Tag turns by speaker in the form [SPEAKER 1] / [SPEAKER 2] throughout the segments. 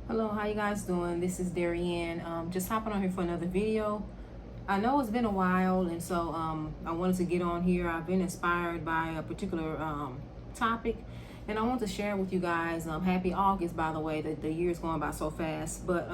[SPEAKER 1] Hello, how you guys doing? This is Darianne. Just hopping on here for another video. I know it's been a while, and so I wanted to get on here. I've been inspired by a particular topic, and I want to share with you guys. Happy August, by the way. The year is going by so fast, but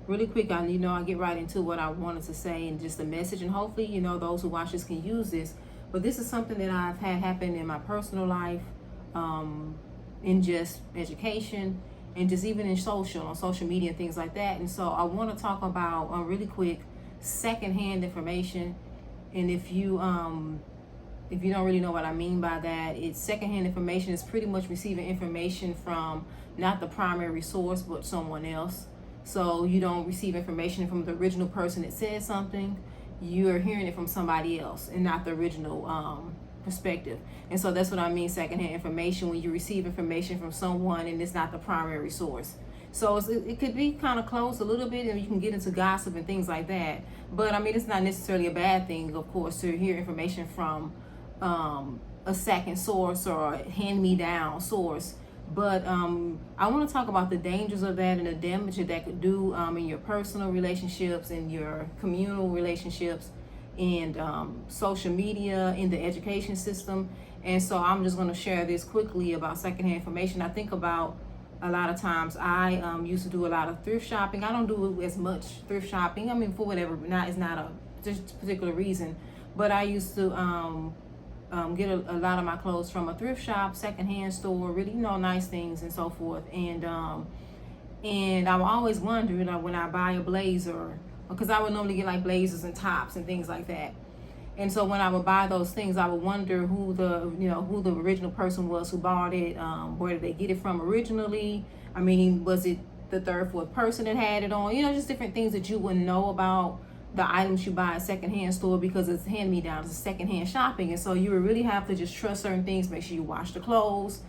[SPEAKER 1] really quick, I get right into what I wanted to say and just a message, and hopefully, those who watch this can use this. But this is something that I've had happen in my personal life, in just education and just even in on social media and things like that. And so I want to talk about really quick secondhand information. And if you don't really know what I mean by that, it's secondhand information is pretty much receiving information from not the primary source but someone else. So you don't receive information from the original person that said something. You're hearing it from somebody else and not the original perspective. And so that's what I mean, secondhand information, when you receive information from someone and it's not the primary source. So it could be kind of close a little bit, and you can get into gossip and things like that. But I mean, it's not necessarily a bad thing, of course, to hear information from a second source or a hand-me-down source. But I want to talk about the dangers of that and the damage that could do in your personal relationships, in your communal relationships, and social media, in the education system. And so I'm just going to share this quickly about secondhand information. I think about a lot of times I used to do a lot of thrift shopping. I don't do as much thrift shopping. I mean, for whatever, it's not a just particular reason, but I used to get a lot of my clothes from a thrift shop, secondhand store, really, nice things and so forth. And I'm always wondering, when I buy a blazer, because I would normally get like blazers and tops and things like that. And so when I would buy those things, I would wonder who the original person was who bought it. Where did they get it from originally? I mean, was it the third, fourth person that had it on? Just different things that you wouldn't know about the items you buy at a secondhand store, because it's hand-me-down, it's secondhand shopping. And so you would really have to just trust certain things. Make sure you wash the clothes.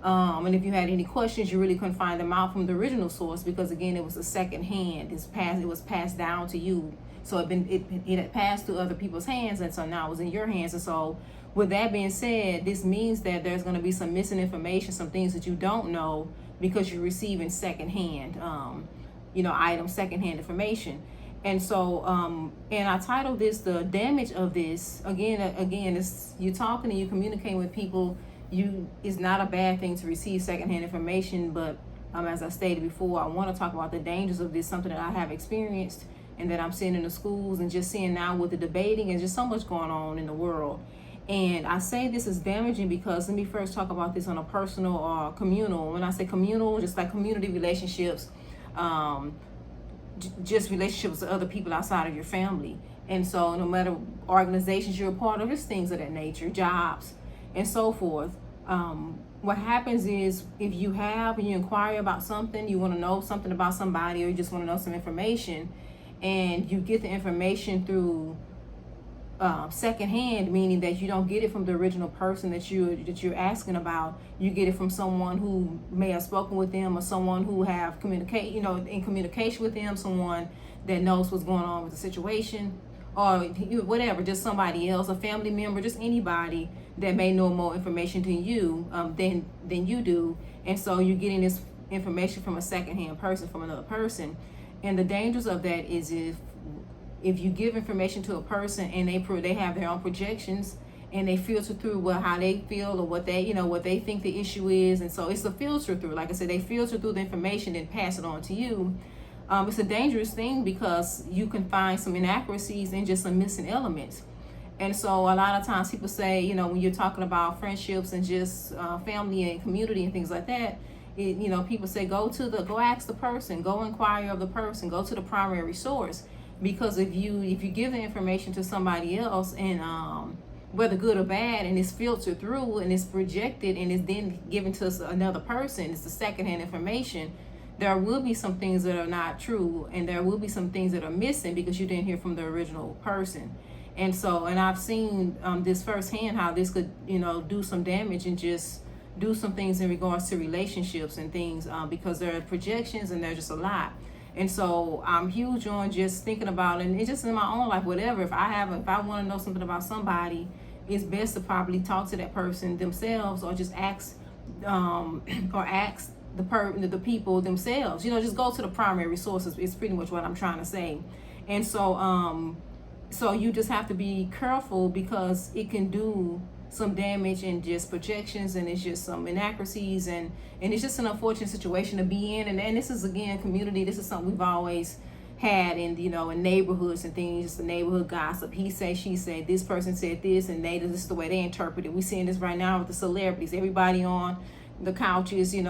[SPEAKER 1] And if you had any questions, you really couldn't find them out from the original source, because again, it was a second hand. It was passed down to you. So it had passed through other people's hands, and so now it was in your hands. And so with that being said, this means that there's going to be some missing information, some things that you don't know, because you're receiving secondhand, items, secondhand information. And so, and I titled this, "The Damage of This." Again, it's you talking and you communicating with people. It's not a bad thing to receive secondhand information, but as I stated before, I want to talk about the dangers of this, something that I have experienced and that I'm seeing in the schools and just seeing now with the debating and just so much going on in the world. And I say this is damaging because, let me first talk about this on a personal or communal. When I say communal, just like community relationships, just relationships with other people outside of your family. And so no matter organizations you're a part of, just things of that nature, jobs and so forth. What happens is, if you inquire about something, you want to know something about somebody, or you just want to know some information, and you get the information through secondhand, meaning that you don't get it from the original person that you're asking about. You get it from someone who may have spoken with them, or someone who have in communication with them, someone that knows what's going on with the situation, or whatever, just somebody else, a family member, just anybody that may know more information than you than you do. And so you're getting this information from a secondhand person, from another person. And the dangers of that is if you give information to a person and they have their own projections, and they filter through how they feel, or what they think the issue is. And so it's a filter through, like I said, they filter through the information and pass it on to you. It's a dangerous thing, because you can find some inaccuracies and just some missing elements. And so a lot of times people say, when you're talking about friendships and just family and community and things like that, people say, go ask the person, go inquire of the person, go to the primary source. Because if you give the information to somebody else, and whether good or bad, and it's filtered through and it's projected and it's then given to another person, it's the secondhand information, there will be some things that are not true, and there will be some things that are missing because you didn't hear from the original person. And so, and I've seen this firsthand, how this could, do some damage and just do some things in regards to relationships and things, because there are projections and there's just a lot. And so I'm huge on just thinking about, and it's just in my own life, whatever, if I want to know something about somebody, it's best to probably talk to that person themselves, or just ask the people themselves. Just go to the primary sources. It's pretty much what I'm trying to say. And so you just have to be careful, because it can do some damage and just projections, and it's just some inaccuracies, and it's just an unfortunate situation to be in. And this is, again, community. This is something we've always had in in neighborhoods and things, just the neighborhood gossip. He say, she say, this person said this, and this is the way they interpret it. We're seeing this right now with the celebrities. Everybody on the couches, and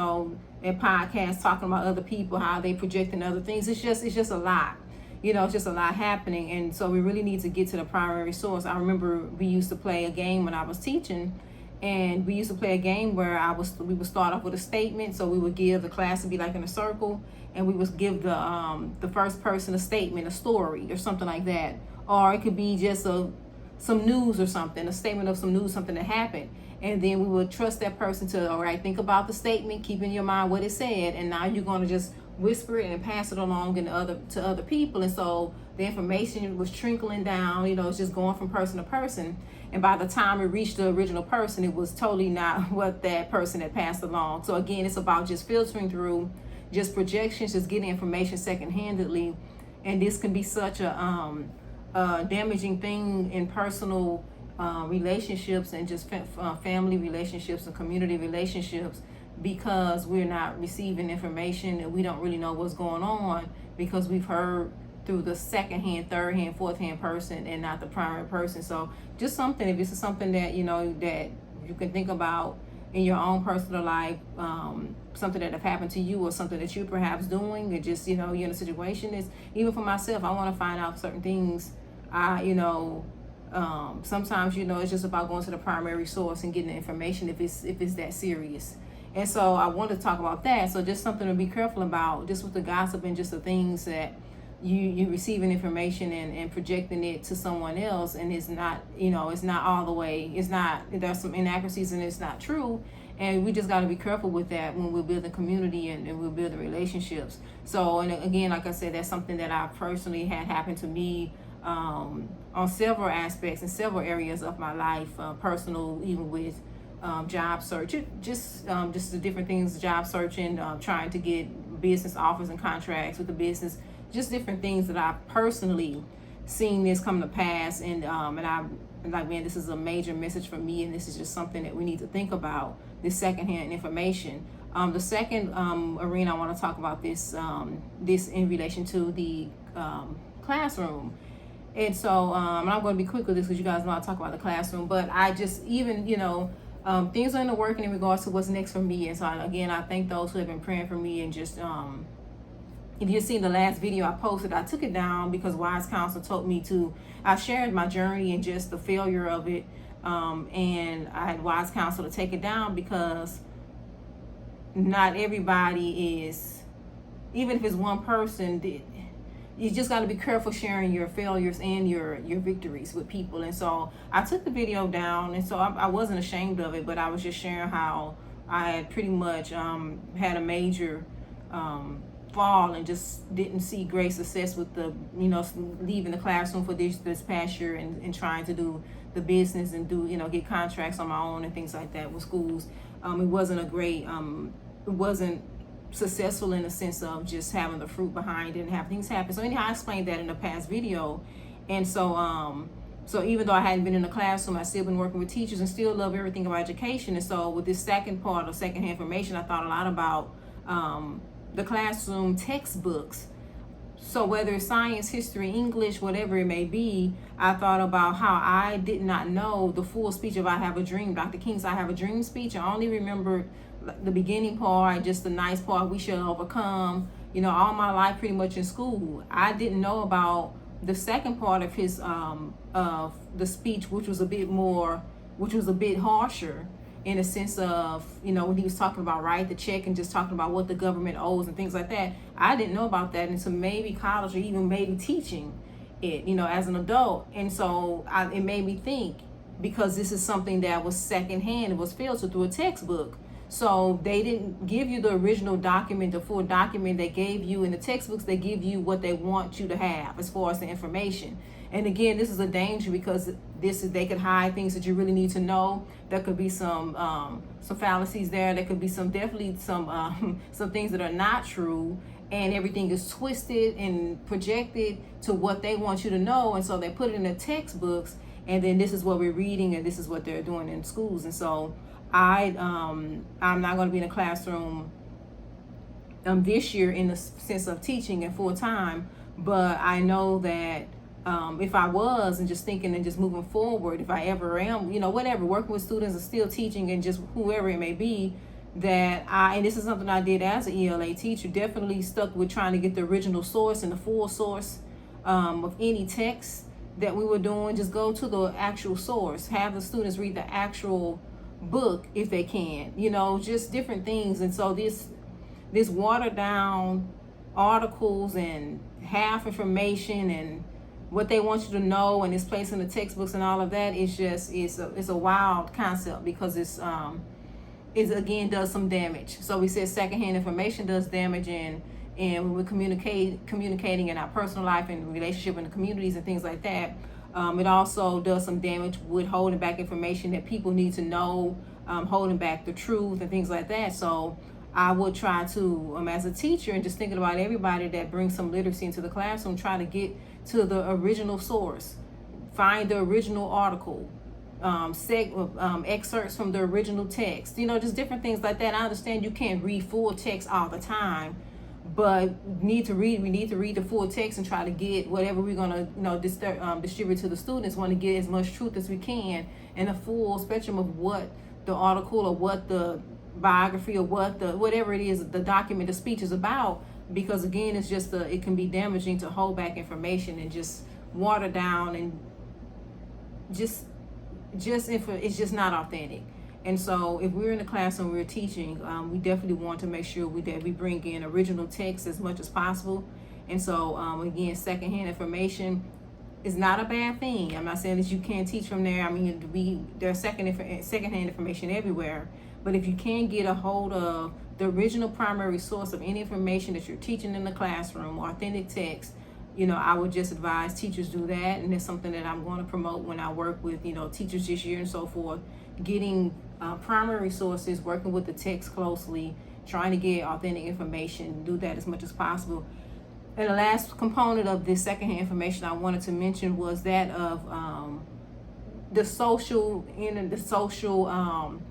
[SPEAKER 1] podcasts talking about other people, how they projecting other things. It's just a lot. It's just a lot happening. And so we really need to get to the primary source. I remember we used to play a game when I was teaching, and we used to play a game where we would start off with a statement. So we would give the class to be like in a circle, and we would give the first person a statement, a story or something like that. Or it could be just some news or something, a statement of some news, something that happened. And then we would trust that person to, all right, think about the statement, keep in your mind what it said, and now you're going to just whisper it and pass it along to other people. And so the information was trickling down, it's just going from person to person. And by the time it reached the original person, it was totally not what that person had passed along. So again, it's about just filtering through just projections, just getting information second-handedly. And this can be such a damaging thing in personal relationships, and just family relationships and community relationships, because we're not receiving information and we don't really know what's going on, because we've heard through the second-hand, third-hand, fourth-hand person, and not the primary person. So just something, if this is something that that you can think about in your own personal life, something that have happened to you, or something that you're perhaps doing, and just you're in a situation. Is even for myself, I want to find out certain things. Sometimes it's just about going to the primary source and getting the information if it's that serious. And so I want to talk about that. So just something to be careful about, just with the gossip and just the things that you receiving information and projecting it to someone else, and it's not it's not all the way, there's some inaccuracies and it's not true. And we just got to be careful with that when we're building community and we're building relationships. So, and again, like I said, that's something that I personally had happen to me on several aspects in several areas of my life, personal, even with job search, just the different things, job searching, trying to get business offers and contracts with the business, just different things that I personally seen this come to pass. And I'm like, man, this is a major message for me, and this is just something that we need to think about, this secondhand information. The second arena I want to talk about this in relation to the classroom. And so and I'm going to be quick with this, because you guys know I talk about the classroom, but I just even things are in the working in regards to what's next for me. And so again, I thank those who have been praying for me. And just if you've seen the last video I posted, I took it down because Wise Counsel told me to. I shared my journey and just the failure of it, and I had Wise Counsel to take it down, because not everybody is, even if it's one person, you just got to be careful sharing your failures and your victories with people. And so I took the video down, and so I wasn't ashamed of it, but I was just sharing how I had pretty much had a major fall and just didn't see great success with the leaving the classroom for this past year, and trying to do the business and do get contracts on my own and things like that with schools. It wasn't a great it wasn't successful in the sense of just having the fruit behind it and have things happen. So anyhow, I explained that in the past video. And so so even though I hadn't been in the classroom, I still been working with teachers and still love everything about education. And so with this second part of secondhand information, I thought a lot about the classroom textbooks. So whether it's science, history, English, whatever it may be, I thought about how I did not know the full speech of I Have a Dream, Dr. King's I Have a Dream speech. I only remembered the beginning part, just the nice part, we shall overcome, all my life pretty much in school. I didn't know about the second part of his of the speech, which was a bit harsher, in a sense of, when he was talking about write the check and just talking about what the government owes and things like that. I didn't know about that until maybe college, or even maybe teaching it, as an adult. And so it made me think, because this is something that was secondhand, it was filtered through a textbook. So they didn't give you the original document, the full document. They gave you in the textbooks, they give you what they want you to have as far as the information. And again, this is a danger because they could hide things that you really need to know. There could be some fallacies there. There could be definitely some things that are not true, and everything is twisted and projected to what they want you to know. And so they put it in the textbooks, and then this is what we're reading, and this is what they're doing in schools. And so I'm not going to be in a classroom this year in the sense of teaching and full time, but I know that if I was, and just thinking and just moving forward, if I ever am, whatever, working with students and still teaching and just whoever it may be, that and this is something I did as an ELA teacher, definitely stuck with trying to get the original source and the full source of any text that we were doing. Just go to the actual source, have the students read the actual book if they can, just different things. And so this watered down articles and half information and what they want you to know, and it's placed in the textbooks and all of that, is just it's a wild concept, because it again does some damage. So we said secondhand information does damage, and when we're communicating in our personal life and relationship in the communities and things like that, it also does some damage with holding back information that people need to know, holding back the truth and things like that. So I would try to, as a teacher, and just thinking about everybody that brings some literacy into the classroom, try to get to the original source, find the original article, excerpts from the original text, just different things like that. I understand you can't read full text all the time, but we need to read the full text and try to get whatever we're going to distribute to the students. Want to get as much truth as we can, and a full spectrum of what the article or what the biography or whatever it is, the document, the speech is about. Because again, it's just it can be damaging to hold back information and just water down, and just it's just not authentic. And so if we're in the classroom, we're teaching, we definitely want to make sure that we bring in original text as much as possible. And so again, secondhand information is not a bad thing. I'm not saying that you can't teach from there. I mean, there's secondhand information everywhere. But if you can get a hold of the original primary source of any information that you're teaching in the classroom, authentic text, I would just advise teachers do that. And it's something that I'm going to promote when I work with, teachers this year and so forth, getting primary sources, working with the text closely, trying to get authentic information, do that as much as possible. And the last component of this secondhand information I wanted to mention was that of the social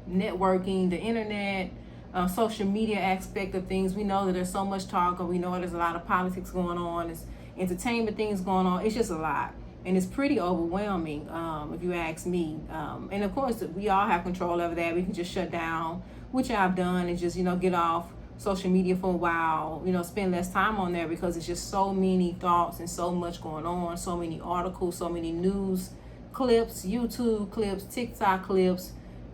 [SPEAKER 1] networking, the internet, social media aspect of things. We know that there's so much talk, or we know there's a lot of politics going on, there's entertainment things going on. It's just a lot, and it's pretty overwhelming, if you ask me. And of course, we all have control over that. We can just shut down, which I've done, and just get off social media for a while, spend less time on there, because it's just so many thoughts and so much going on, so many articles, so many news clips, YouTube clips, TikTok clips,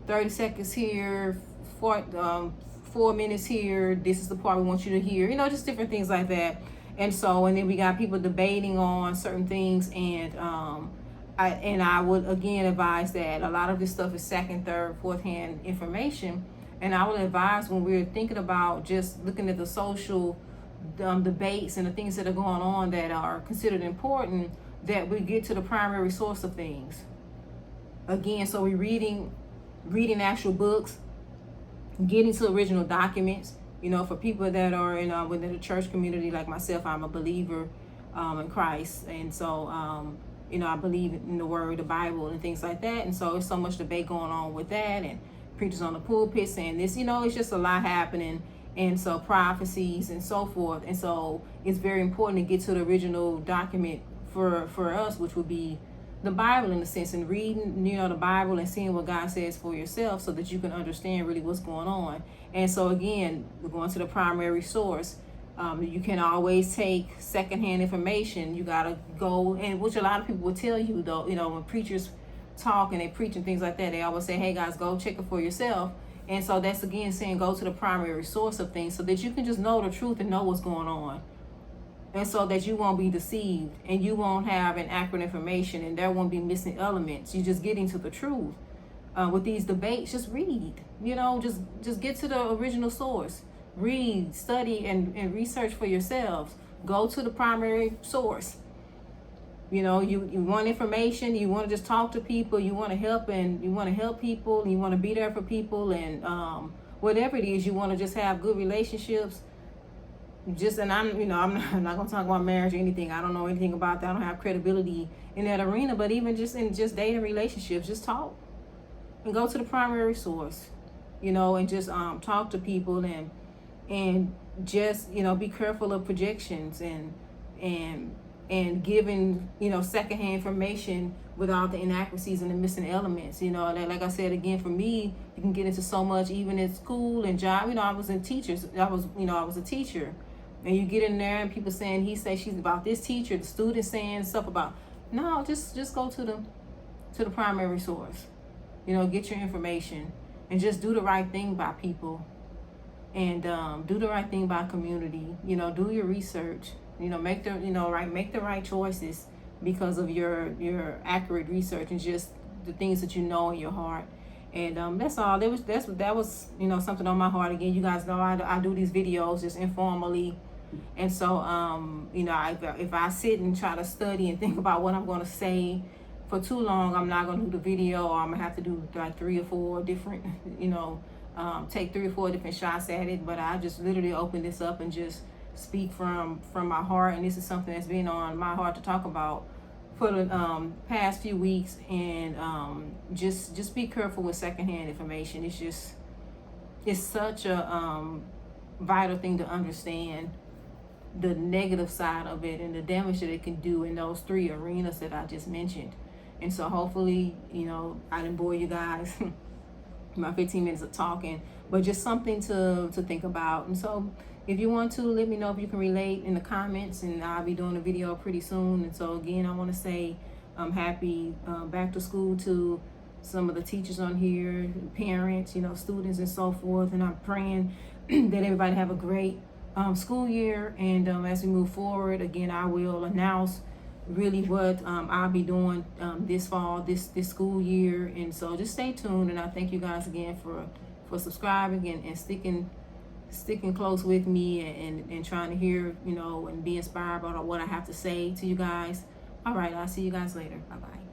[SPEAKER 1] 30 seconds here, 4 minutes here, this is the part we want you to hear, just different things like that. And then we got people debating on certain things, and I would again advise that a lot of this stuff is second, third, fourth hand information. And I would advise, when we're thinking about just looking at the social debates and the things that are going on that are considered important, that we get to the primary source of things. Again, so we're reading actual books, getting to original documents. For people that are within the church community like myself, I'm a believer in Christ, and so I believe in the Word, the Bible, and things like that. And so there's so much debate going on with that, and preachers on the pulpit saying this. It's just a lot happening, and so prophecies and so forth. And so it's very important to get to the original document for us, which would be the Bible, in a sense, and reading the Bible and seeing what God says for yourself, so that you can understand really what's going on. And so again, we're going to the primary source. You can always take secondhand information. You got to go, and which a lot of people will tell you, though, when preachers talk and they preach and things like that, they always say, hey guys, go check it for yourself. And so that's again saying go to the primary source of things, so that you can just know the truth and know what's going on. And so that you won't be deceived, and you won't have inaccurate information, and there won't be missing elements. You're just getting to the truth. with these debates, just read. Just get to the original source. Read, study, and research for yourselves. Go to the primary source. You want information, you want to just talk to people, you want to help, and you want to help people, you want to be there for people, and whatever it is, you want to just have good relationships. And I'm not gonna talk about marriage or anything. I don't know anything about that. I don't have credibility in that arena. But even just in just dating relationships, just talk and go to the primary source, and just talk to people, and just be careful of projections and giving secondhand information without the inaccuracies and the missing elements. Like I said again, for me, you can get into so much even in school and job. I was a teacher. And you get in there and people saying he say she's about this teacher, the student saying stuff about, no, just go to the primary source. Get your information and just do the right thing by people, and do the right thing by community. Do your research. Make the right choices because of your accurate research and just the things that in your heart. And that's all. That was something on my heart. Again, you guys know I do these videos just informally. And so, if I sit and try to study and think about what I'm going to say for too long, I'm not going to do the video, or I'm going to have to do like 3 or 4 different, take 3 or 4 different shots at it. But I just literally open this up and just speak from my heart. And this is something that's been on my heart to talk about for the past few weeks. And just be careful with secondhand information. It's such a vital thing to understand the negative side of it and the damage that it can do in those 3 arenas that I just mentioned. And so hopefully, I didn't bore you guys my 15 minutes of talking, but just something to think about. And so if you want to, let me know if you can relate in the comments, and I'll be doing a video pretty soon. And so again, I want to say happy back to school to some of the teachers on here, parents, students and so forth. And I'm praying that everybody have a great school year. And as we move forward, again, I will announce really what I'll be doing this fall, this school year. And so just stay tuned. And I thank you guys again for subscribing and sticking close with me and trying to hear, and be inspired by what I have to say to you guys. All right, I'll see you guys later. Bye-bye.